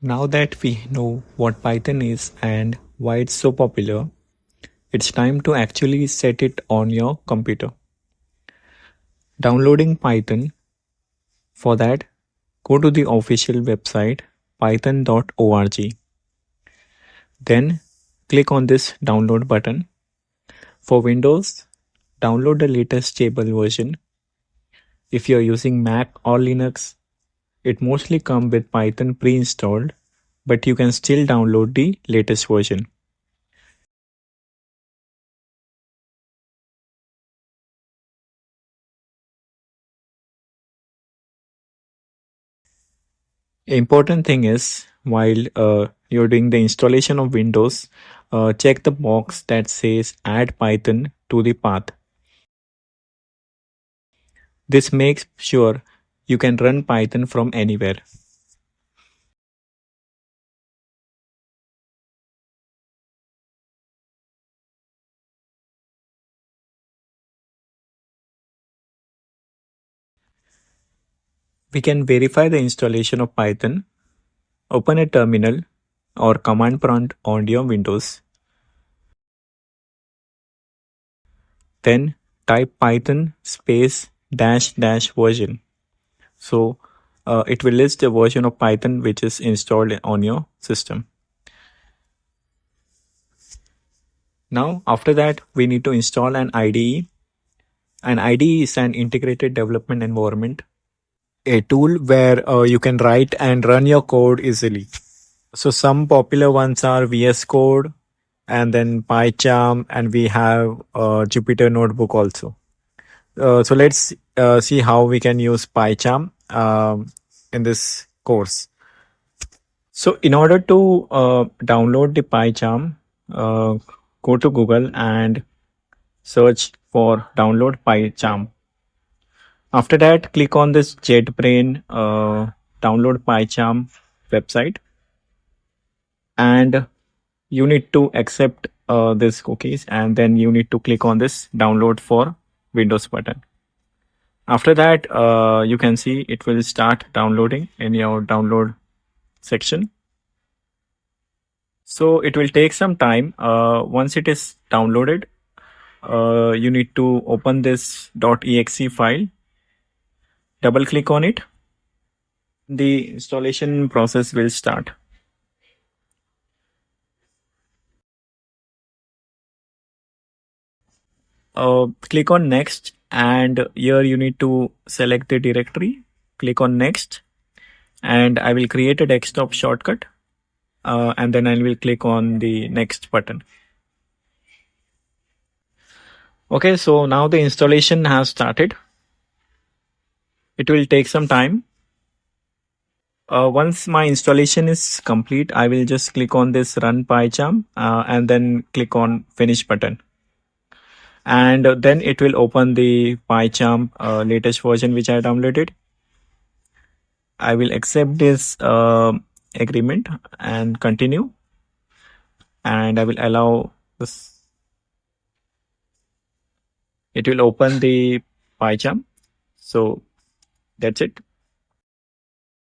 Now that we know what Python is and why it's so popular, it's time to actually set it on your computer. Downloading Python. For that, go to the official website python.org. Then click on this download button. For Windows, download the latest stable version. If you're using Mac or Linux, it mostly comes with Python pre-installed, but you can still download the latest version. Important thing is while you're doing the installation of Windows, check the box that says add Python to the path. This makes sure you can run Python from anywhere. We can verify the installation of Python. Open a terminal or command prompt on your Windows. Then type Python space dash dash version. So it will list the version of Python which is installed on your system. Now after that we need to install an IDE. An IDE is an integrated development environment, a tool where you can write and run your code easily. So some popular ones are VS Code and then PyCharm, and we have Jupyter Notebook also. So let's see how we can use PyCharm in this course. So in order to download the PyCharm, go to Google and search for download PyCharm. After that, click on this JetBrain download PyCharm website, and you need to accept this cookies, and then you need to click on this download for Windows button. After that, you can see it will start downloading in your download section. So it will take some time. Once it is downloaded, you need to open this .exe file. Double click on it. The installation process will start. Click on next, and here you need to select the directory. Click on next, and I will create a desktop shortcut, and then I will click on the next button. Okay, so now the installation has started. It will take some time. Once my installation is complete, I will just click on this run PyCharm and then click on finish button. And then it will open the PyCharm latest version which I downloaded. I will accept this agreement and continue, and I will allow this. It will open the PyCharm. So that's it.